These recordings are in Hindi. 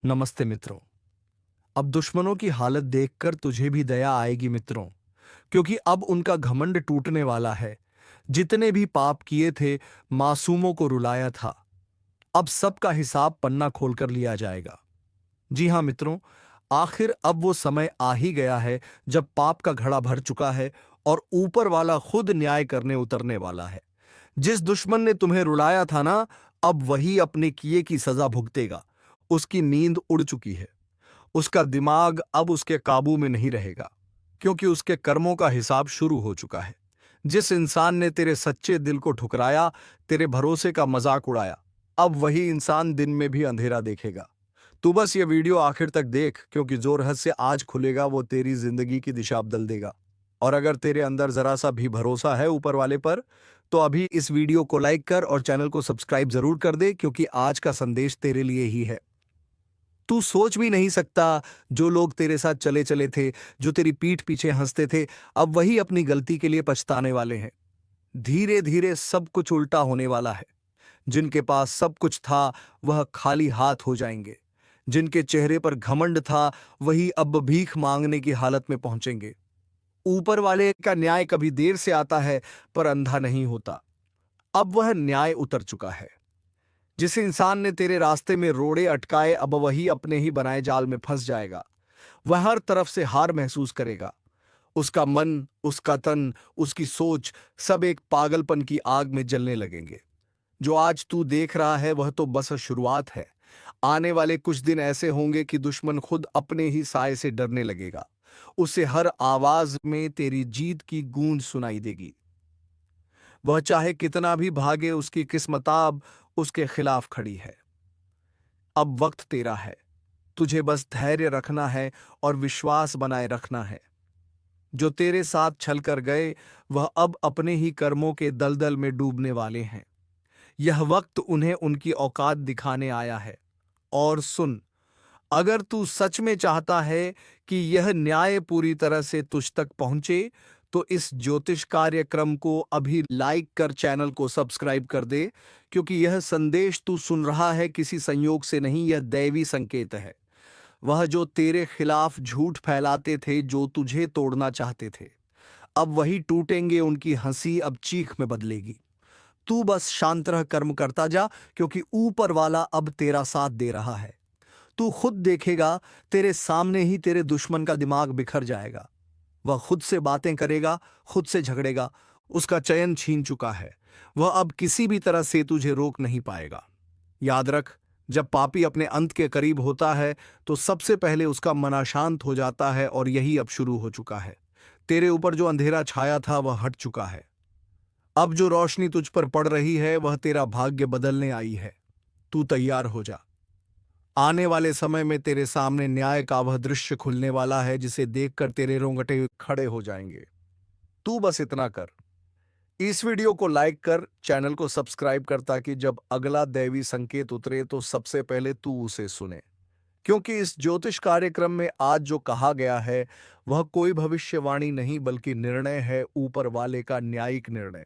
नमस्ते मित्रों। अब दुश्मनों की हालत देखकर तुझे भी दया आएगी मित्रों, क्योंकि अब उनका घमंड टूटने वाला है। जितने भी पाप किए थे, मासूमों को रुलाया था, अब सबका हिसाब पन्ना खोलकर लिया जाएगा। जी हाँ मित्रों, आखिर अब वो समय आ ही गया है जब पाप का घड़ा भर चुका है और ऊपर वाला खुद न्याय करने उतरने वाला है। जिस दुश्मन ने तुम्हें रुलाया था ना, अब वही अपने किए की सजा भुगतेगा। उसकी नींद उड़ चुकी है, उसका दिमाग अब उसके काबू में नहीं रहेगा, क्योंकि उसके कर्मों का हिसाब शुरू हो चुका है। जिस इंसान ने तेरे सच्चे दिल को ठुकराया, तेरे भरोसे का मजाक उड़ाया, अब वही इंसान दिन में भी अंधेरा देखेगा। तू बस ये वीडियो आखिर तक देख, क्योंकि जो रहस्य आज खुलेगा वो तेरी जिंदगी की दिशा बदल देगा। और अगर तेरे अंदर जरा सा भी भरोसा है ऊपर वाले पर, तो अभी इस वीडियो को लाइक कर और चैनल को सब्सक्राइब जरूर कर दे, क्योंकि आज का संदेश तेरे लिए ही है। तू सोच भी नहीं सकता, जो लोग तेरे साथ चले चले थे, जो तेरी पीठ पीछे हंसते थे, अब वही अपनी गलती के लिए पछताने वाले हैं। धीरे धीरे सब कुछ उल्टा होने वाला है। जिनके पास सब कुछ था, वह खाली हाथ हो जाएंगे। जिनके चेहरे पर घमंड था, वही अब भीख मांगने की हालत में पहुंचेंगे। ऊपर वाले का न्याय कभी देर से आता है, पर अंधा नहीं होता। अब वह न्याय उतर चुका है। जिस इंसान ने तेरे रास्ते में रोड़े अटकाए, अब वही अपने ही बनाए जाल में फंस जाएगा। वह हर तरफ से हार महसूस करेगा। उसका मन, उसका तन, उसकी सोच, सब एक पागलपन की आग में जलने लगेंगे। जो आज तू देख रहा है, वह तो बस शुरुआत है। आने वाले कुछ दिन ऐसे होंगे कि दुश्मन खुद अपने ही साए से डरने लगेगा। उसे हर आवाज में तेरी जीत की गूंज सुनाई देगी। वह चाहे कितना भी भागे, उसकी किस्मताब उसके खिलाफ खड़ी है। अब वक्त तेरा है। तुझे बस धैर्य रखना है और विश्वास बनाए रखना है। जो तेरे साथ छल कर गए, वह अब अपने ही कर्मों के दलदल में डूबने वाले हैं। यह वक्त उन्हें उनकी औकात दिखाने आया है। और सुन, अगर तू सच में चाहता है कि यह न्याय पूरी तरह से तुझ तक पहुंचे, तो इस ज्योतिष कार्यक्रम को अभी लाइक कर चैनल को सब्सक्राइब कर दे, क्योंकि यह संदेश तू सुन रहा है किसी संयोग से नहीं, यह दैवी संकेत है। वह जो तेरे खिलाफ झूठ फैलाते थे, जो तुझे तोड़ना चाहते थे, अब वही टूटेंगे। उनकी हंसी अब चीख में बदलेगी। तू बस शांत रह, कर्म करता जा, क्योंकि ऊपर वाला अब तेरा साथ दे रहा है। तू खुद देखेगा, तेरे सामने ही तेरे दुश्मन का दिमाग बिखर जाएगा। वह खुद से बातें करेगा, खुद से झगड़ेगा। उसका चयन छीन चुका है। वह अब किसी भी तरह से तुझे रोक नहीं पाएगा। याद रख, जब पापी अपने अंत के करीब होता है, तो सबसे पहले उसका मन अशांत हो जाता है, और यही अब शुरू हो चुका है। तेरे ऊपर जो अंधेरा छाया था, वह हट चुका है। अब जो रोशनी तुझ पर पड़ रही है, वह तेरा भाग्य बदलने आई है। तू तैयार हो जा। आने वाले समय में तेरे सामने न्याय का वह दृश्य खुलने वाला है, जिसे देखकर तेरे रोंगटे खड़े हो जाएंगे। तू बस इतना कर, इस वीडियो को लाइक कर, चैनल को सब्सक्राइब कर, ताकि जब अगला दैवी संकेत उतरे तो सबसे पहले तू उसे सुने। क्योंकि इस ज्योतिष कार्यक्रम में आज जो कहा गया है, वह कोई भविष्यवाणी नहीं, बल्कि निर्णय है, ऊपर वाले का न्यायिक निर्णय।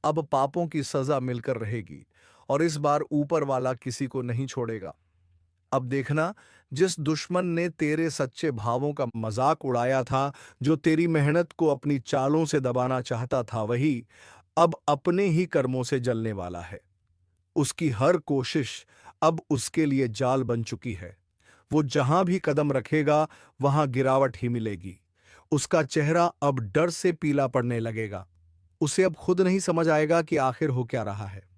अब पापों की सजा मिलकर रहेगी, और इस बार ऊपर वाला किसी को नहीं छोड़ेगा। अब देखना, जिस दुश्मन ने तेरे सच्चे भावों का मजाक उड़ाया था, जो तेरी मेहनत को अपनी चालों से दबाना चाहता था, वही अब अपने ही कर्मों से जलने वाला है। उसकी हर कोशिश अब उसके लिए जाल बन चुकी है। वो जहां भी कदम रखेगा, वहां गिरावट ही मिलेगी। उसका चेहरा अब डर से पीला पड़ने लगेगा। उसे अब खुद नहीं समझ आएगा कि आखिर हो क्या रहा है।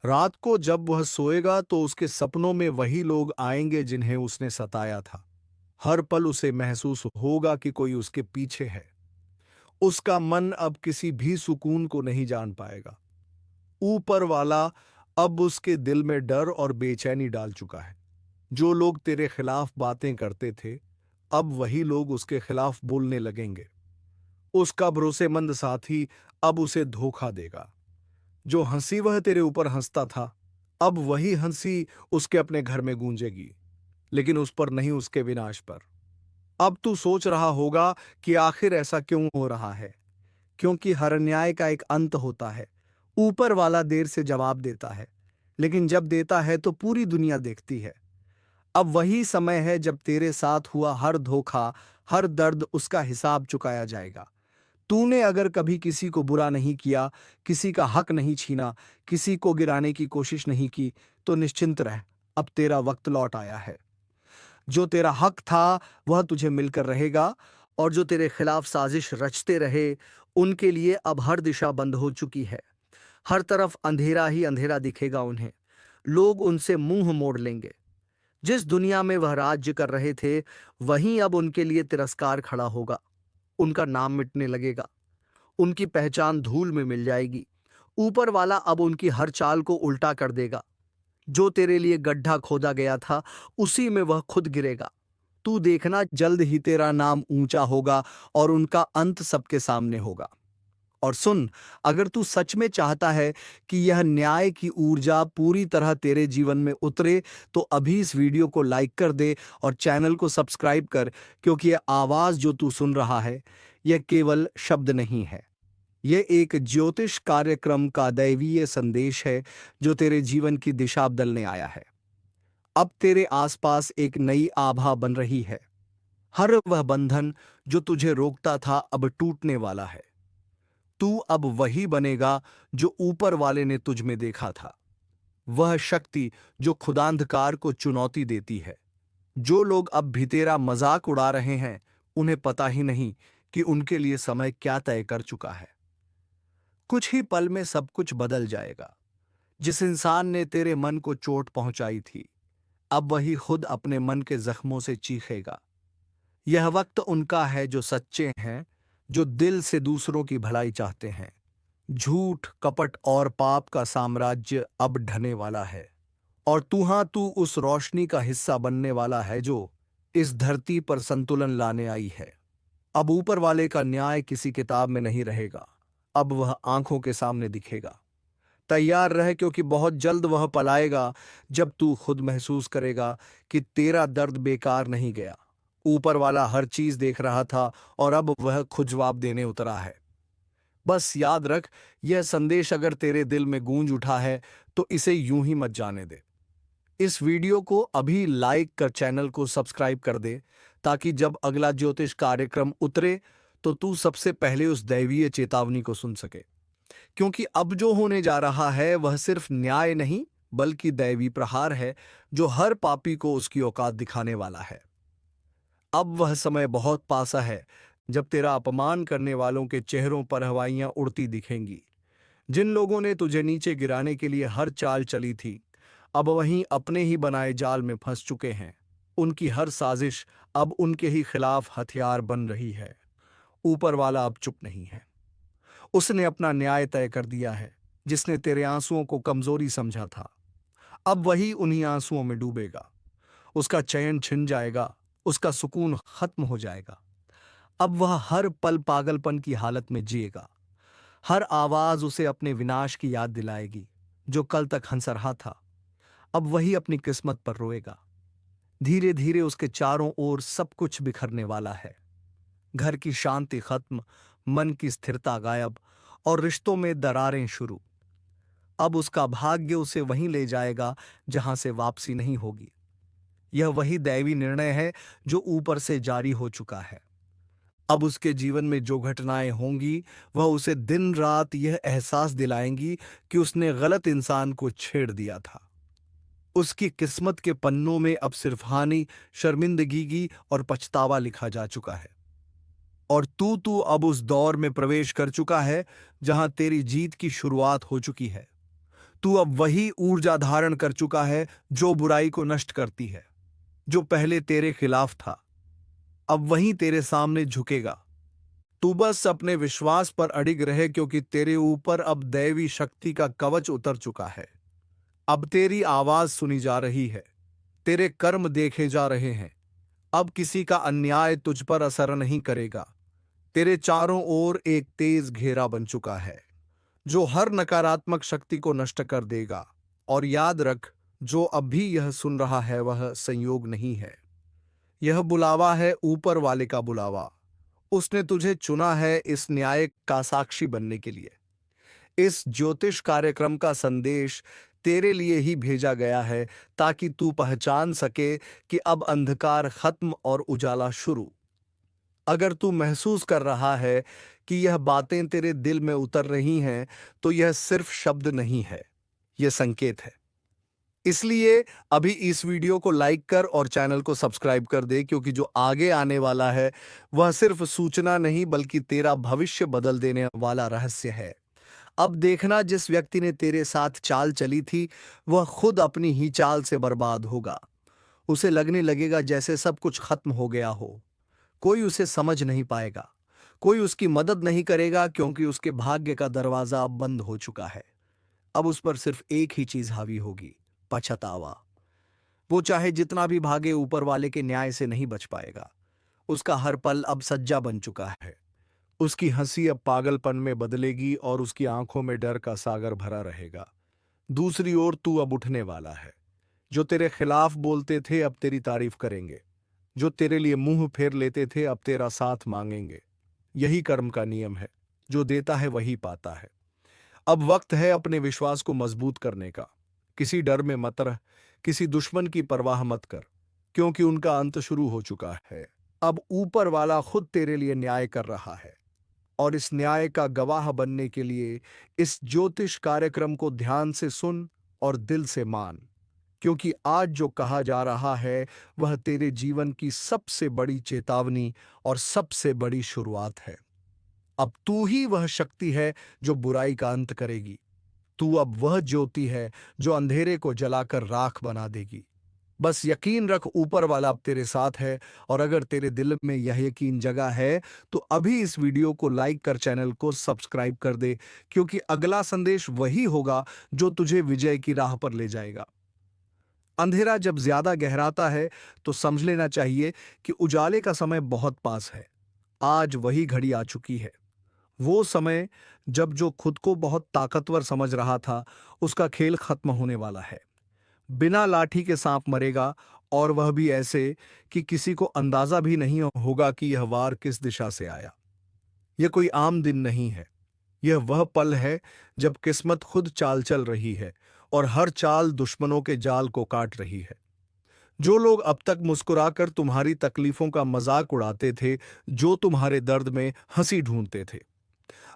रात को जब वह सोएगा, तो उसके सपनों में वही लोग आएंगे जिन्हें उसने सताया था। हर पल उसे महसूस होगा कि कोई उसके पीछे है। उसका मन अब किसी भी सुकून को नहीं जान पाएगा। ऊपर वाला अब उसके दिल में डर और बेचैनी डाल चुका है। जो लोग तेरे खिलाफ बातें करते थे, अब वही लोग उसके खिलाफ बोलने लगेंगे। उसका भरोसेमंद साथी अब उसे धोखा देगा। जो हंसी वह तेरे ऊपर हंसता था, अब वही हंसी उसके अपने घर में गूंजेगी, लेकिन उस पर नहीं, उसके विनाश पर। अब तू सोच रहा होगा कि आखिर ऐसा क्यों हो रहा है। क्योंकि हर न्याय का एक अंत होता है। ऊपर वाला देर से जवाब देता है, लेकिन जब देता है तो पूरी दुनिया देखती है। अब वही समय है जब तेरे साथ हुआ हर धोखा, हर दर्द उसका हिसाब चुकाया जाएगा। तूने अगर कभी किसी को बुरा नहीं किया, किसी का हक नहीं छीना, किसी को गिराने की कोशिश नहीं की, तो निश्चिंत रह, अब तेरा वक्त लौट आया है। जो तेरा हक था, वह तुझे मिलकर रहेगा, और जो तेरे खिलाफ साजिश रचते रहे, उनके लिए अब हर दिशा बंद हो चुकी है। हर तरफ अंधेरा ही अंधेरा दिखेगा उन्हें। लोग उनसे मुंह मोड़ लेंगे। जिस दुनिया में वह राज्य कर रहे थे, वहीं अब उनके लिए तिरस्कार खड़ा होगा। उनका नाम मिटने लगेगा, उनकी पहचान धूल में मिल जाएगी। ऊपर वाला अब उनकी हर चाल को उल्टा कर देगा। जो तेरे लिए गड्ढा खोदा गया था, उसी में वह खुद गिरेगा। तू देखना, जल्द ही तेरा नाम ऊंचा होगा और उनका अंत सबके सामने होगा। और सुन, अगर तू सच में चाहता है कि यह न्याय की ऊर्जा पूरी तरह तेरे जीवन में उतरे, तो अभी इस वीडियो को लाइक कर दे और चैनल को सब्सक्राइब कर, क्योंकि यह आवाज जो तू सुन रहा है, यह केवल शब्द नहीं है। यह एक ज्योतिष कार्यक्रम का दैवीय संदेश है जो तेरे जीवन की दिशा बदलने आया है। अब तेरे आसपास एक नई आभा बन रही है। हर वह बंधन जो तुझे रोकता था, अब टूटने वाला है। तू अब वही बनेगा जो ऊपर वाले ने तुझ में देखा था। वह शक्ति जो खुदांधकार को चुनौती देती है। जो लोग अब भी तेरा मजाक उड़ा रहे हैं, उन्हें पता ही नहीं कि उनके लिए समय क्या तय कर चुका है। कुछ ही पल में सब कुछ बदल जाएगा। जिस इंसान ने तेरे मन को चोट पहुंचाई थी, अब वही खुद अपने मन के जख्मों से चीखेगा। यह वक्त उनका है जो सच्चे हैं, जो दिल से दूसरों की भलाई चाहते हैं। झूठ, कपट और पाप का साम्राज्य अब ढहने वाला है, और तू उस रोशनी का हिस्सा बनने वाला है जो इस धरती पर संतुलन लाने आई है। अब ऊपर वाले का न्याय किसी किताब में नहीं रहेगा, अब वह आंखों के सामने दिखेगा। तैयार रह, क्योंकि बहुत जल्द वह पल आएगा जब तू खुद महसूस करेगा कि तेरा दर्द बेकार नहीं गया। ऊपर वाला हर चीज देख रहा था और अब वह खुद जवाब देने उतरा है। बस याद रख, यह संदेश अगर तेरे दिल में गूंज उठा है, तो इसे यूं ही मत जाने दे। इस वीडियो को अभी लाइक कर चैनल को सब्सक्राइब कर दे, ताकि जब अगला ज्योतिष कार्यक्रम उतरे तो तू सबसे पहले उस दैवीय चेतावनी को सुन सके। क्योंकि अब जो होने जा रहा है, वह सिर्फ न्याय नहीं, बल्कि दैवी प्रहार है जो हर पापी को उसकी औकात दिखाने वाला है। अब वह समय बहुत पासा है जब तेरा अपमान करने वालों के चेहरों पर हवाइयां उड़ती दिखेंगी। जिन लोगों ने तुझे नीचे गिराने के लिए हर चाल चली थी, अब वहीं अपने ही बनाए जाल में फंस चुके हैं। उनकी हर साजिश अब उनके ही खिलाफ हथियार बन रही है। ऊपर वाला अब चुप नहीं है। उसने अपना न्याय तय कर दिया है। जिसने तेरे आंसुओं को कमजोरी समझा था, अब वही उन्हीं आंसुओं में डूबेगा। उसका चैन छिन जाएगा, उसका सुकून खत्म हो जाएगा। अब वह हर पल पागलपन की हालत में जिएगा। हर आवाज उसे अपने विनाश की याद दिलाएगी। जो कल तक हंस रहा था, अब वही अपनी किस्मत पर रोएगा। धीरे धीरे उसके चारों ओर सब कुछ बिखरने वाला है। घर की शांति खत्म, मन की स्थिरता गायब, और रिश्तों में दरारें शुरू। अब उसका भाग्य उसे वहीं ले जाएगा जहां से वापसी नहीं होगी। यह वही दैवी निर्णय है जो ऊपर से जारी हो चुका है। अब उसके जीवन में जो घटनाएं होंगी, वह उसे दिन रात यह एहसास दिलाएंगी कि उसने गलत इंसान को छेड़ दिया था। उसकी किस्मत के पन्नों में अब सिर्फ हानि, शर्मिंदगी और पछतावा लिखा जा चुका है। और तू अब उस दौर में प्रवेश कर चुका है जहां तेरी जीत की शुरुआत हो चुकी है। तू अब वही ऊर्जा धारण कर चुका है जो बुराई को नष्ट करती है। जो पहले तेरे खिलाफ था, अब वहीं तेरे सामने झुकेगा। तू बस अपने विश्वास पर अडिग रहे, क्योंकि तेरे ऊपर अब दैवी शक्ति का कवच उतर चुका है। अब तेरी आवाज सुनी जा रही है, तेरे कर्म देखे जा रहे हैं। अब किसी का अन्याय तुझ पर असर नहीं करेगा। तेरे चारों ओर एक तेज घेरा बन चुका है जो हर नकारात्मक शक्ति को नष्ट कर देगा। और याद रख, जो अब भी यह सुन रहा है, वह संयोग नहीं है। यह बुलावा है ऊपर वाले का बुलावा। उसने तुझे चुना है इस न्याय का साक्षी बनने के लिए। इस ज्योतिष कार्यक्रम का संदेश तेरे लिए ही भेजा गया है, ताकि तू पहचान सके कि अब अंधकार खत्म और उजाला शुरू। अगर तू महसूस कर रहा है कि यह बातें तेरे दिल में उतर रही हैं, तो यह सिर्फ शब्द नहीं है, यह संकेत है। इसलिए अभी इस वीडियो को लाइक कर और चैनल को सब्सक्राइब कर दे, क्योंकि जो आगे आने वाला है वह सिर्फ सूचना नहीं बल्कि तेरा भविष्य बदल देने वाला रहस्य है। अब देखना, जिस व्यक्ति ने तेरे साथ चाल चली थी वह खुद अपनी ही चाल से बर्बाद होगा। उसे लगने लगेगा जैसे सब कुछ खत्म हो गया हो। कोई उसे समझ नहीं पाएगा, कोई उसकी मदद नहीं करेगा, क्योंकि उसके भाग्य का दरवाजा अब बंद हो चुका है। अब उस पर सिर्फ एक ही चीज हावी होगी, पछतावा। वो चाहे जितना भी भागे, ऊपर वाले के न्याय से नहीं बच पाएगा। उसका हर पल अब सज्जा बन चुका है। उसकी हंसी अब पागलपन में बदलेगी और उसकी आंखों में डर का सागर भरा रहेगा। दूसरी ओर तू अब उठने वाला है। जो तेरे खिलाफ बोलते थे अब तेरी तारीफ करेंगे। जो तेरे लिए मुंह फेर लेते थे अब तेरा साथ मांगेंगे। यही कर्म का नियम है, जो देता है वही पाता है। अब वक्त है अपने विश्वास को मजबूत करने का। किसी डर में मत रह, किसी दुश्मन की परवाह मत कर, क्योंकि उनका अंत शुरू हो चुका है। अब ऊपर वाला खुद तेरे लिए न्याय कर रहा है, और इस न्याय का गवाह बनने के लिए इस ज्योतिष कार्यक्रम को ध्यान से सुन और दिल से मान, क्योंकि आज जो कहा जा रहा है वह तेरे जीवन की सबसे बड़ी चेतावनी और सबसे बड़ी शुरुआत है। अब तू ही वह शक्ति है जो बुराई का अंत करेगी। तू अब वह ज्योति है जो अंधेरे को जलाकर राख बना देगी। बस यकीन रख, ऊपर वाला अब तेरे साथ है। और अगर तेरे दिल में यह यकीन जगा है तो अभी इस वीडियो को लाइक कर चैनल को सब्सक्राइब कर दे, क्योंकि अगला संदेश वही होगा जो तुझे विजय की राह पर ले जाएगा। अंधेरा जब ज्यादा गहराता है तो समझ लेना चाहिए कि उजाले का समय बहुत पास है। आज वही घड़ी आ चुकी है, वो समय जब जो खुद को बहुत ताकतवर समझ रहा था उसका खेल खत्म होने वाला है। बिना लाठी के सांप मरेगा, और वह भी ऐसे कि किसी को अंदाजा भी नहीं होगा कि यह वार किस दिशा से आया। यह कोई आम दिन नहीं है, यह वह पल है जब किस्मत खुद चाल चल रही है और हर चाल दुश्मनों के जाल को काट रही है। जो लोग अब तक मुस्कुराकर तुम्हारी तकलीफों का मजाक उड़ाते थे, जो तुम्हारे दर्द में हंसी ढूंढते थे,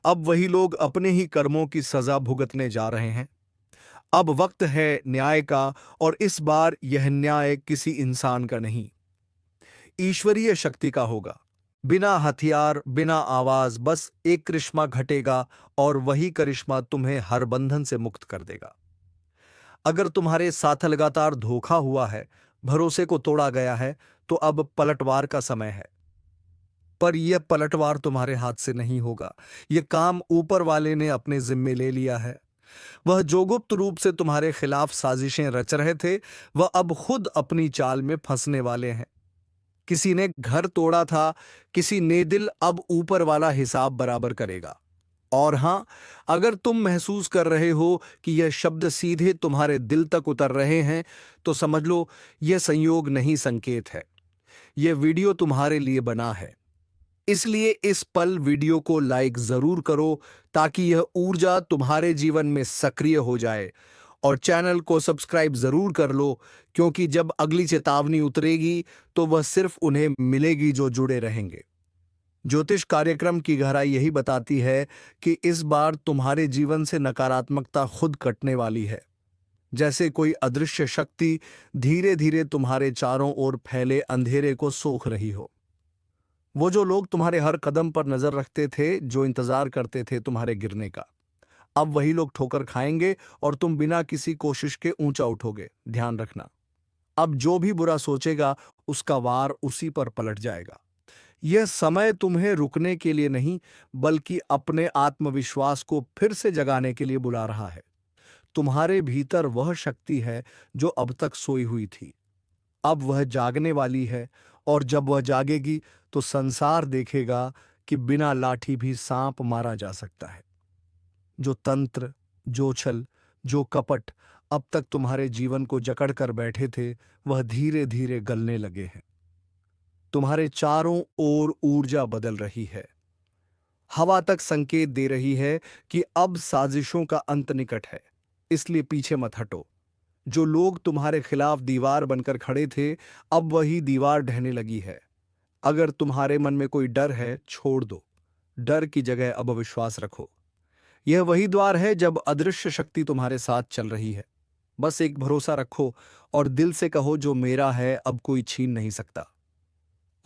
अब वही लोग अपने ही कर्मों की सजा भुगतने जा रहे हैं। अब वक्त है न्याय का, और इस बार यह न्याय किसी इंसान का नहीं, ईश्वरीय शक्ति का होगा। बिना हथियार, बिना आवाज, बस एक करिश्मा घटेगा, और वही करिश्मा तुम्हें हर बंधन से मुक्त कर देगा। अगर तुम्हारे साथ लगातार धोखा हुआ है, भरोसे को तोड़ा गया है, तो अब पलटवार का समय है। पर यह पलटवार तुम्हारे हाथ से नहीं होगा। यह काम ऊपर वाले ने अपने जिम्मे ले लिया है। वह जो गुप्त रूप से तुम्हारे खिलाफ साजिशें रच रहे थे, वह अब खुद अपनी चाल में फंसने वाले हैं। किसी ने घर तोड़ा था, किसी ने दिल, अब ऊपर वाला हिसाब बराबर करेगा। और हां, अगर तुम महसूस कर रहे हो कि यह शब्द सीधे तुम्हारे दिल तक उतर रहे हैं, तो समझ लो यह संयोग नहीं, संकेत है। यह वीडियो तुम्हारे लिए बना है, इसलिए इस पल वीडियो को लाइक जरूर करो, ताकि यह ऊर्जा तुम्हारे जीवन में सक्रिय हो जाए। और चैनल को सब्सक्राइब जरूर कर लो, क्योंकि जब अगली चेतावनी उतरेगी तो वह सिर्फ उन्हें मिलेगी जो जुड़े रहेंगे। ज्योतिष कार्यक्रम की गहराई यही बताती है कि इस बार तुम्हारे जीवन से नकारात्मकता खुद कटने वाली है। जैसे कोई अदृश्य शक्ति धीरे धीरे तुम्हारे चारों ओर फैले अंधेरे को सोख रही हो। वो जो लोग तुम्हारे हर कदम पर नजर रखते थे, जो इंतजार करते थे तुम्हारे गिरने का, अब वही लोग ठोकर खाएंगे और तुम बिना किसी कोशिश के ऊंचा उठोगे। ध्यान रखना, अब जो भी बुरा सोचेगा उसका वार उसी पर पलट जाएगा। यह समय तुम्हें रुकने के लिए नहीं, बल्कि अपने आत्मविश्वास को फिर से जगाने के लिए बुला रहा है। तुम्हारे भीतर वह शक्ति है जो अब तक सोई हुई थी, अब वह जागने वाली है। और जब वह जागेगी तो संसार देखेगा कि बिना लाठी भी सांप मारा जा सकता है। जो तंत्र, जो छल, जो कपट अब तक तुम्हारे जीवन को जकड़ कर बैठे थे, वह धीरे धीरे गलने लगे हैं। तुम्हारे चारों ओर ऊर्जा बदल रही है। हवा तक संकेत दे रही है कि अब साजिशों का अंत निकट है। इसलिए पीछे मत हटो। जो लोग तुम्हारे खिलाफ दीवार बनकर खड़े थे, अब वही दीवार ढहने लगी है। अगर तुम्हारे मन में कोई डर है, छोड़ दो। डर की जगह अब विश्वास रखो। यह वही द्वार है जब अदृश्य शक्ति तुम्हारे साथ चल रही है। बस एक भरोसा रखो और दिल से कहो, जो मेरा है अब कोई छीन नहीं सकता।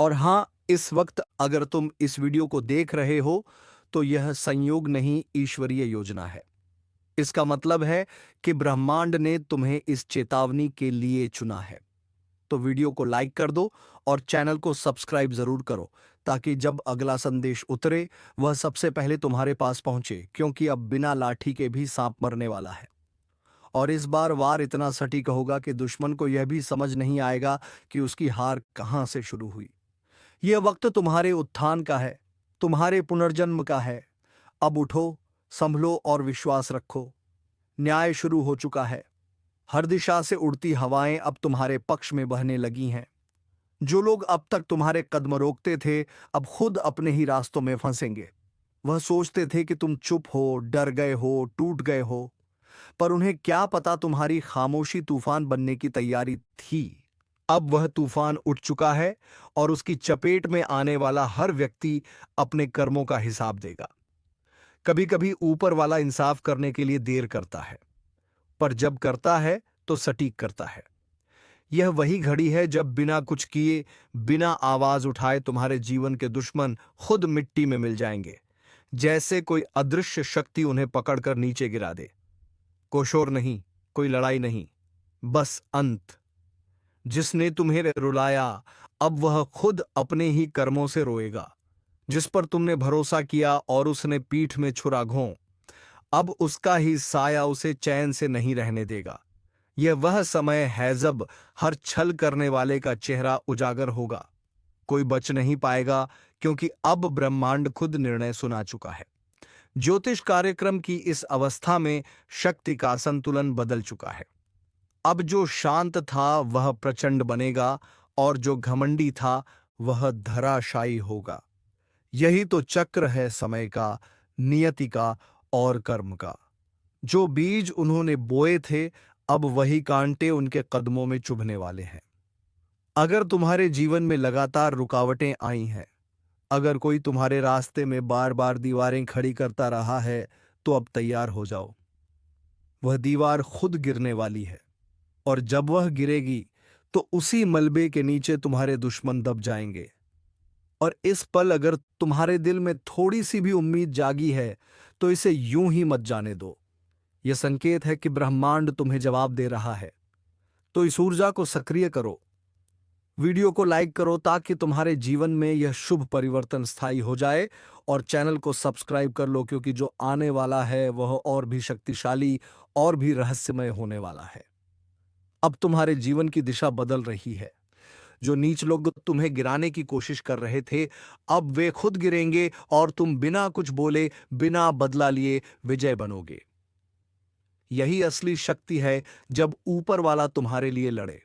और हां, इस वक्त अगर तुम इस वीडियो को देख रहे हो, तो यह संयोग नहीं, ईश्वरीय योजना है। इसका मतलब है कि ब्रह्मांड ने तुम्हें इस चेतावनी के लिए चुना है। तो वीडियो को लाइक कर दो और चैनल को सब्सक्राइब जरूर करो, ताकि जब अगला संदेश उतरे वह सबसे पहले तुम्हारे पास पहुंचे, क्योंकि अब बिना लाठी के भी सांप मरने वाला है। और इस बार वार इतना सटीक होगा कि दुश्मन को यह भी समझ नहीं आएगा कि उसकी हार कहां से शुरू हुई। यह वक्त तुम्हारे उत्थान का है, तुम्हारे पुनर्जन्म का है। अब उठो, संभलो और विश्वास रखो। न्याय शुरू हो चुका है। हर दिशा से उड़ती हवाएं अब तुम्हारे पक्ष में बहने लगी हैं। जो लोग अब तक तुम्हारे कदम रोकते थे, अब खुद अपने ही रास्तों में फंसेंगे। वह सोचते थे कि तुम चुप हो, डर गए हो, टूट गए हो, पर उन्हें क्या पता तुम्हारी खामोशी तूफान बनने की तैयारी थी। अब वह तूफान उठ चुका है और उसकी चपेट में आने वाला हर व्यक्ति अपने कर्मों का हिसाब देगा। कभी कभी ऊपर वाला इंसाफ करने के लिए देर करता है, पर जब करता है तो सटीक करता है। यह वही घड़ी है जब बिना कुछ किए, बिना आवाज उठाए तुम्हारे जीवन के दुश्मन खुद मिट्टी में मिल जाएंगे, जैसे कोई अदृश्य शक्ति उन्हें पकड़कर नीचे गिरा दे। कोई शोर नहीं, कोई लड़ाई नहीं, बस अंत। जिसने तुम्हें रुलाया, अब वह खुद अपने ही कर्मों से रोएगा। जिस पर तुमने भरोसा किया और उसने पीठ में छुरा घों, अब उसका ही साया उसे चैन से नहीं रहने देगा। यह वह समय है जब हर छल करने वाले का चेहरा उजागर होगा। कोई बच नहीं पाएगा, क्योंकि अब ब्रह्मांड खुद निर्णय सुना चुका है। ज्योतिष कार्यक्रम की इस अवस्था में शक्ति का संतुलन बदल चुका है। अब जो शांत था वह प्रचंड बनेगा और जो घमंडी था वह धराशायी होगा। यही तो चक्र है समय का, नियति का और कर्म का। जो बीज उन्होंने बोए थे, अब वही कांटे उनके कदमों में चुभने वाले हैं। अगर तुम्हारे जीवन में लगातार रुकावटें आई हैं, अगर कोई तुम्हारे रास्ते में बार बार दीवारें खड़ी करता रहा है, तो अब तैयार हो जाओ। वह दीवार खुद गिरने वाली है, और जब वह गिरेगी तो उसी मलबे के नीचे तुम्हारे दुश्मन दब जाएंगे। और इस पल अगर तुम्हारे दिल में थोड़ी सी भी उम्मीद जागी है, तो इसे यूं ही मत जाने दो। यह संकेत है कि ब्रह्मांड तुम्हें जवाब दे रहा है। तो इस ऊर्जा को सक्रिय करो, वीडियो को लाइक करो, ताकि तुम्हारे जीवन में यह शुभ परिवर्तन स्थायी हो जाए। और चैनल को सब्सक्राइब कर लो, क्योंकि जो आने वाला है वह और भी शक्तिशाली और भी रहस्यमय होने वाला है। अब तुम्हारे जीवन की दिशा बदल रही है। जो नीच लोग तुम्हें गिराने की कोशिश कर रहे थे, अब वे खुद गिरेंगे और तुम बिना कुछ बोले, बिना बदला लिए विजय बनोगे। यही असली शक्ति है, जब ऊपर वाला तुम्हारे लिए लड़े।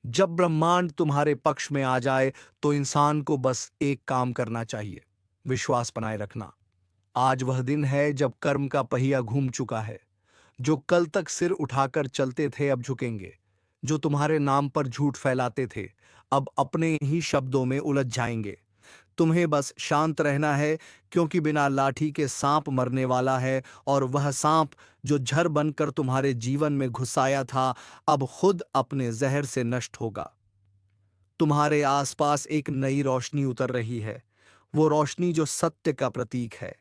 जब ब्रह्मांड तुम्हारे पक्ष में आ जाए, तो इंसान को बस एक काम करना चाहिए, विश्वास बनाए रखना। आज वह दिन है जब कर्म का पहिया घूम चुका है। जो कल तक सिर उठाकर चलते थे, अब झुकेंगे। जो तुम्हारे नाम पर झूठ फैलाते थे, अब अपने ही शब्दों में उलझ जाएंगे। तुम्हें बस शांत रहना है, क्योंकि बिना लाठी के सांप मरने वाला है, और वह सांप जो झर बनकर तुम्हारे जीवन में घुस आया था, अब खुद अपने जहर से नष्ट होगा। तुम्हारे आसपास एक नई रोशनी उतर रही है, वो रोशनी जो सत्य का प्रतीक है।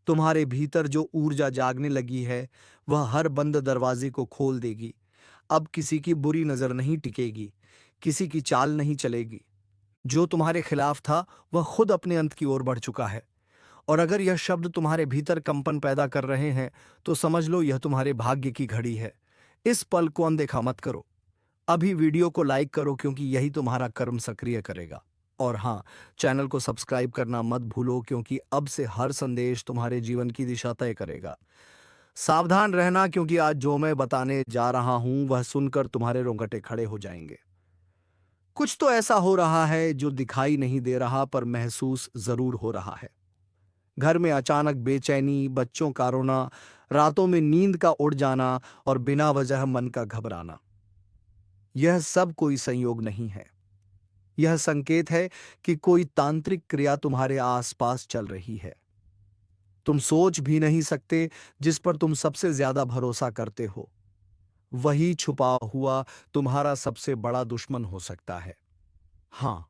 तुम्हारे भीतर जो ऊर्जा जागने लगी है, वह हर बंद दरवाजे को खोल देगी। अब किसी की बुरी नजर नहीं टिकेगी, किसी की चाल नहीं चलेगी। जो तुम्हारे खिलाफ था, वह खुद अपने अंत की ओर बढ़ चुका है। और अगर यह शब्द तुम्हारे भीतर कंपन पैदा कर रहे हैं, तो समझ लो यह तुम्हारे भाग्य की घड़ी है। इस पल को अनदेखा मत करो। अभी वीडियो को लाइक करो, क्योंकि यही तुम्हारा कर्म सक्रिय करेगा। और हाँ, चैनल को सब्सक्राइब करना मत भूलो, क्योंकि अब से हर संदेश तुम्हारे जीवन की दिशा तय करेगा। सावधान रहना, क्योंकि आज जो मैं बताने जा रहा हूं वह सुनकर तुम्हारे रोंगटे खड़े हो जाएंगे। कुछ तो ऐसा हो रहा है जो दिखाई नहीं दे रहा, पर महसूस जरूर हो रहा है। घर में अचानक बेचैनी, बच्चों का रोना, रातों में नींद का उड़ जाना और बिना वजह मन का घबराना, यह सब कोई संयोग नहीं है। यह संकेत है कि कोई तांत्रिक क्रिया तुम्हारे आसपास चल रही है। तुम सोच भी नहीं सकते जिस पर तुम सबसे ज्यादा भरोसा करते हो, वही छुपा हुआ तुम्हारा सबसे बड़ा दुश्मन हो सकता है। हाँ,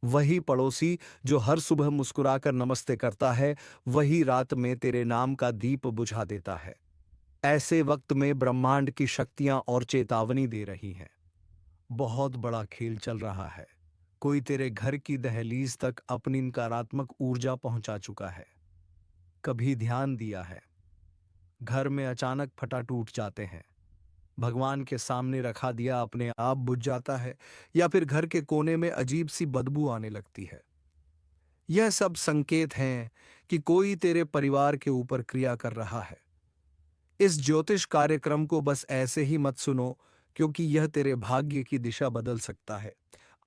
वही पड़ोसी जो हर सुबह मुस्कुराकर नमस्ते करता है, वही रात में तेरे नाम का दीप बुझा देता है। ऐसे वक्त में ब्रह्मांड की शक्तियां और चेतावनी दे रही हैं। बहुत बड़ा खेल चल रहा है। कोई तेरे घर की दहलीज तक अपनी नकारात्मक ऊर्जा पहुंचा चुका है। कभी ध्यान दिया है, घर में अचानक फटा टूट जाते हैं, भगवान के सामने रखा दिया अपने आप बुझ जाता है, या फिर घर के कोने में अजीब सी बदबू आने लगती है। यह सब संकेत हैं कि कोई तेरे परिवार के ऊपर क्रिया कर रहा है। इस ज्योतिष कार्यक्रम को बस ऐसे ही मत सुनो, क्योंकि यह तेरे भाग्य की दिशा बदल सकता है।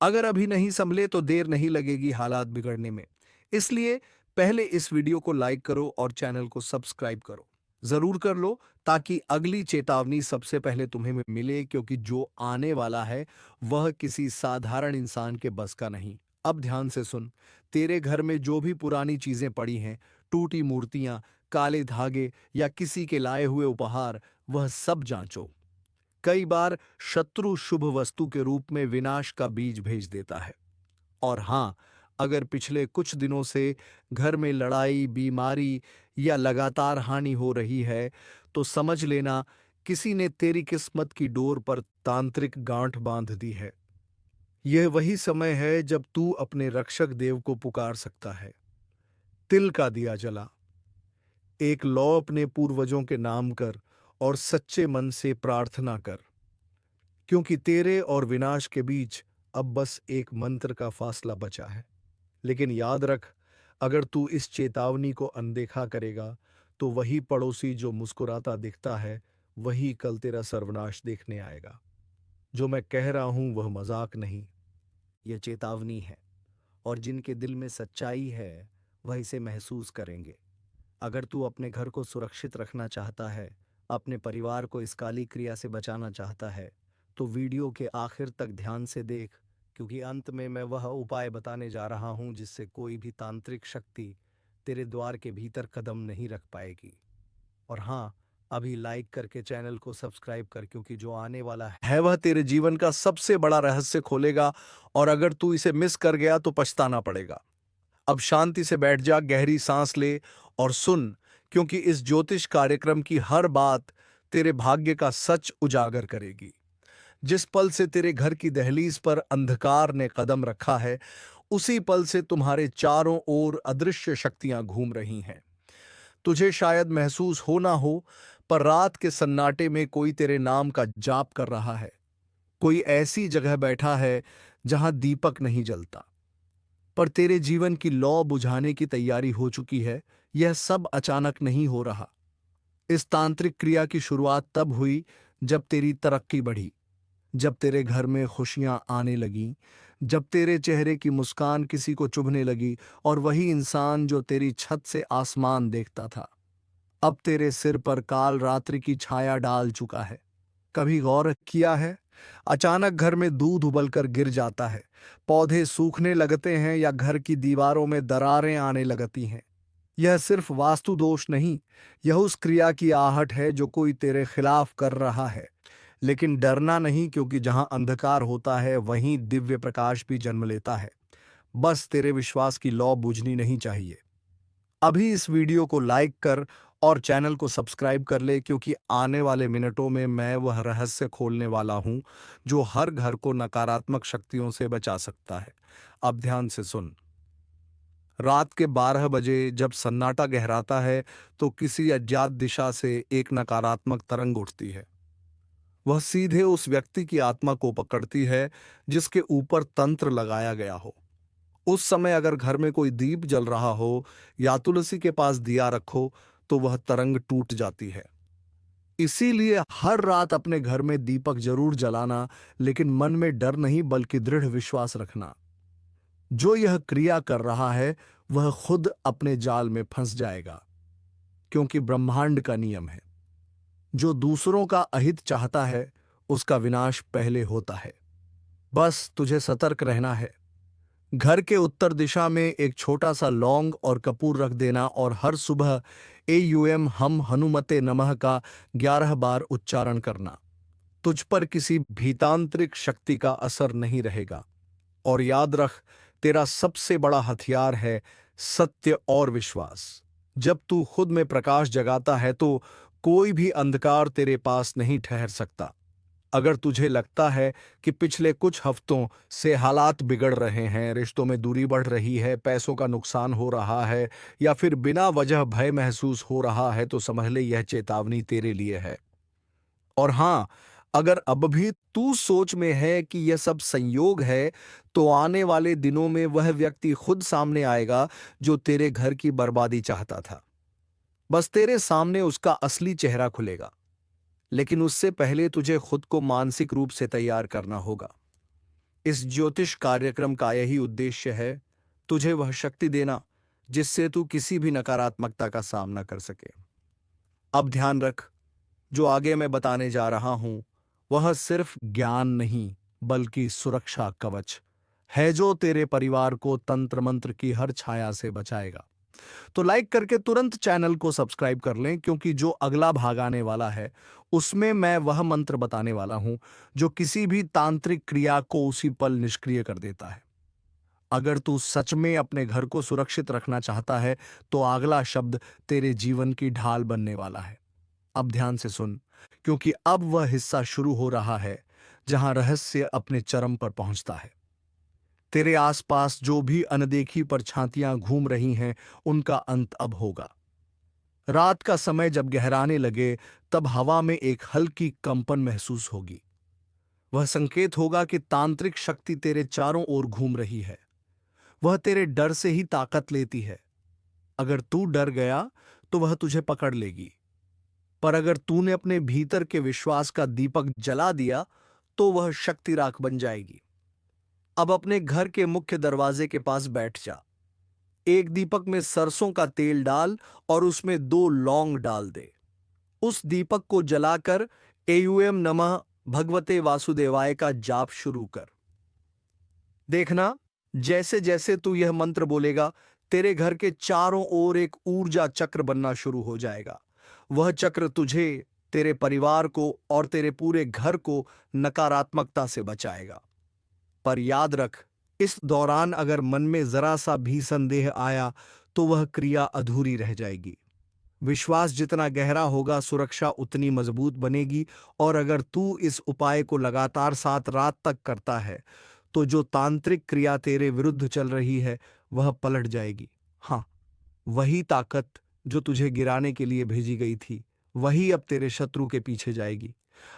अगर अभी नहीं संभले तो देर नहीं लगेगी हालात बिगड़ने में। इसलिए पहले इस वीडियो को लाइक करो और चैनल को सब्सक्राइब करो। जरूर कर लो, ताकि अगली चेतावनी सबसे पहले तुम्हें मिले, क्योंकि जो आने वाला है वह किसी साधारण इंसान के बस का नहीं। अब ध्यान से सुन, तेरे घर में जो भी पुरानी चीजें पड़ी हैं, टूटी मूर्तियां, काले धागे या किसी के लाए हुए उपहार, वह सब जांचो। कई बार शत्रु शुभ वस्तु के रूप में विनाश का बीज भेज देता है। और हां, अगर पिछले कुछ दिनों से घर में लड़ाई, बीमारी या लगातार हानि हो रही है, तो समझ लेना किसी ने तेरी किस्मत की डोर पर तांत्रिक गांठ बांध दी है। यह वही समय है जब तू अपने रक्षक देव को पुकार सकता है। तिल का दिया जला, एक लौ अपने पूर्वजों के नाम कर और सच्चे मन से प्रार्थना कर, क्योंकि तेरे और विनाश के बीच अब बस एक मंत्र का फासला बचा है। लेकिन याद रख, अगर तू इस चेतावनी को अनदेखा करेगा, तो वही पड़ोसी जो मुस्कुराता दिखता है, वही कल तेरा सर्वनाश देखने आएगा। जो मैं कह रहा हूं वह मजाक नहीं, यह चेतावनी है। और जिनके दिल में सच्चाई है, वह इसे महसूस करेंगे। अगर तू अपने घर को सुरक्षित रखना चाहता है, अपने परिवार को इस काली क्रिया से बचाना चाहता है, तो वीडियो के आखिर तक ध्यान से देख, क्योंकि अंत में मैं वह उपाय बताने जा रहा हूं जिससे कोई भी तांत्रिक शक्ति तेरे द्वार के भीतर कदम नहीं रख पाएगी। और हाँ, अभी लाइक करके चैनल को सब्सक्राइब कर, क्योंकि जो आने वाला है वह तेरे जीवन का सबसे बड़ा रहस्य खोलेगा, और अगर तू इसे मिस कर गया तो पछताना पड़ेगा। अब शांति से बैठ जा, गहरी सांस ले और सुन, क्योंकि इस ज्योतिष कार्यक्रम की हर बात तेरे भाग्य का सच उजागर करेगी। जिस पल से तेरे घर की दहलीज पर अंधकार ने कदम रखा है, उसी पल से तुम्हारे चारों ओर अदृश्य शक्तियां घूम रही हैं। तुझे शायद महसूस हो ना हो, पर रात के सन्नाटे में कोई तेरे नाम का जाप कर रहा है। कोई ऐसी जगह बैठा है जहां दीपक नहीं जलता, पर तेरे जीवन की लौ बुझाने की तैयारी हो चुकी है। यह सब अचानक नहीं हो रहा। इस तांत्रिक क्रिया की शुरुआत तब हुई जब तेरी तरक्की बढ़ी, जब तेरे घर में खुशियां आने लगीं, जब तेरे चेहरे की मुस्कान किसी को चुभने लगी, और वही इंसान जो तेरी छत से आसमान देखता था, अब तेरे सिर पर काल रात्रि की छाया डाल चुका है। कभी गौर किया है, अचानक घर में दूध उबलकर गिर जाता है, पौधे सूखने लगते हैं या घर की दीवारों में दरारें आने लगती हैं। यह सिर्फ वास्तु दोष नहीं, यह उस क्रिया की आहट है जो कोई तेरे खिलाफ कर रहा है। लेकिन डरना नहीं, क्योंकि जहां अंधकार होता है वहीं दिव्य प्रकाश भी जन्म लेता है। बस तेरे विश्वास की लौ बुझनी नहीं चाहिए। अभी इस वीडियो को लाइक कर और चैनल को सब्सक्राइब कर ले, क्योंकि आने वाले मिनटों में मैं वह रहस्य खोलने वाला हूं जो हर घर को नकारात्मक शक्तियों से बचा सकता है। अब ध्यान से सुन। रात के 12 बजे जब सन्नाटा गहराता है, तो किसी अज्ञात दिशा से एक नकारात्मक तरंग उठती है। वह सीधे उस व्यक्ति की आत्मा को पकड़ती है जिसके ऊपर तंत्र लगाया गया हो। उस समय अगर घर में कोई दीप जल रहा हो या तुलसी के पास दिया रखो, तो वह तरंग टूट जाती है। इसीलिए हर रात अपने घर में दीपक जरूर जलाना, लेकिन मन में डर नहीं बल्कि दृढ़ विश्वास रखना। जो यह क्रिया कर रहा है वह खुद अपने जाल में फंस जाएगा, क्योंकि ब्रह्मांड का नियम है, जो दूसरों का अहित चाहता है उसका विनाश पहले होता है। बस तुझे सतर्क रहना है। घर के उत्तर दिशा में एक छोटा सा लौंग और कपूर रख देना और हर सुबह एयूएम हम हनुमते नमः का 11 बार उच्चारण करना। तुझ पर किसी भीतांतरिक शक्ति का असर नहीं रहेगा। और याद रख, तेरा सबसे बड़ा हथियार है सत्य और विश्वास। जब तू खुद में प्रकाश जगाता है तो कोई भी अंधकार तेरे पास नहीं ठहर सकता। अगर तुझे लगता है कि पिछले कुछ हफ्तों से हालात बिगड़ रहे हैं, रिश्तों में दूरी बढ़ रही है, पैसों का नुकसान हो रहा है या फिर बिना वजह भय महसूस हो रहा है, तो समझ ले यह चेतावनी तेरे लिए है। और हाँ, अगर अब भी तू सोच में है कि यह सब संयोग है, तो आने वाले दिनों में वह व्यक्ति खुद सामने आएगा जो तेरे घर की बर्बादी चाहता था। बस तेरे सामने उसका असली चेहरा खुलेगा। लेकिन उससे पहले तुझे खुद को मानसिक रूप से तैयार करना होगा। इस ज्योतिष कार्यक्रम का यही उद्देश्य है, तुझे वह शक्ति देना जिससे तू किसी भी नकारात्मकता का सामना कर सके। अब ध्यान रख, जो आगे मैं बताने जा रहा हूं वह सिर्फ ज्ञान नहीं बल्कि सुरक्षा कवच है, जो तेरे परिवार को तंत्र मंत्र की हर छाया से बचाएगा। तो लाइक करके तुरंत चैनल को सब्सक्राइब कर लें, क्योंकि जो अगला भाग आने वाला है उसमें मैं वह मंत्र बताने वाला हूं जो किसी भी तांत्रिक क्रिया को उसी पल निष्क्रिय कर देता है। अगर तू सच में अपने घर को सुरक्षित रखना चाहता है तो अगला शब्द तेरे जीवन की ढाल बनने वाला है। अब ध्यान से सुन, क्योंकि अब वह हिस्सा शुरू हो रहा है जहां रहस्य अपने चरम पर पहुंचता है। तेरे आसपास जो भी अनदेखी परछातियां घूम रही हैं, उनका अंत अब होगा। रात का समय जब गहराने लगे, तब हवा में एक हल्की कंपन महसूस होगी। वह संकेत होगा कि तांत्रिक शक्ति तेरे चारों ओर घूम रही है। वह तेरे डर से ही ताकत लेती है। अगर तू डर गया तो वह तुझे पकड़ लेगी, पर अगर तूने अपने भीतर के विश्वास का दीपक जला दिया तो वह शक्ति राख बन जाएगी। अब अपने घर के मुख्य दरवाजे के पास बैठ जा। एक दीपक में सरसों का तेल डाल और उसमें 2 लौंग डाल दे। उस दीपक को जलाकर एयूएम नमः भगवते वासुदेवाय का जाप शुरू कर। देखना, जैसे जैसे तू यह मंत्र बोलेगा, तेरे घर के चारों ओर एक ऊर्जा चक्र बनना शुरू हो जाएगा। वह चक्र तुझे, तेरे परिवार को और तेरे पूरे घर को नकारात्मकता से बचाएगा। पर याद रख, इस दौरान अगर मन में जरा सा भी संदेह आया तो वह क्रिया अधूरी रह जाएगी। विश्वास जितना गहरा होगा, सुरक्षा उतनी मजबूत बनेगी। और अगर तू इस उपाय को लगातार 7 रात तक करता है तो जो तांत्रिक क्रिया तेरे विरुद्ध चल रही है वह पलट जाएगी। हाँ, वही ताकत जो तुझे गिराने के लिए भेजी गई थी, वही अब तेरे शत्रु के पीछे जाएगी।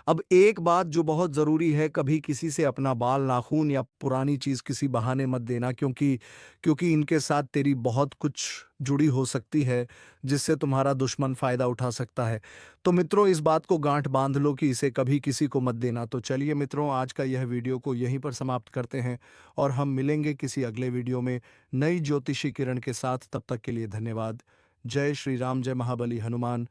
अब एक बात जो बहुत जरूरी है, कभी किसी से अपना बाल, नाखून या पुरानी चीज किसी बहाने मत देना, क्योंकि क्योंकि इनके साथ तेरी बहुत कुछ जुड़ी हो सकती है जिससे तुम्हारा दुश्मन फायदा उठा सकता है। तो मित्रों, इस बात को गांठ बांध लो कि इसे कभी किसी को मत देना। तो चलिए मित्रों, आज का यह वीडियो को यहीं पर समाप्त करते हैं और हम मिलेंगे किसी अगले वीडियो में नई ज्योतिषी किरण के साथ। तब तक के लिए धन्यवाद। जय श्री राम, जय महाबली हनुमान।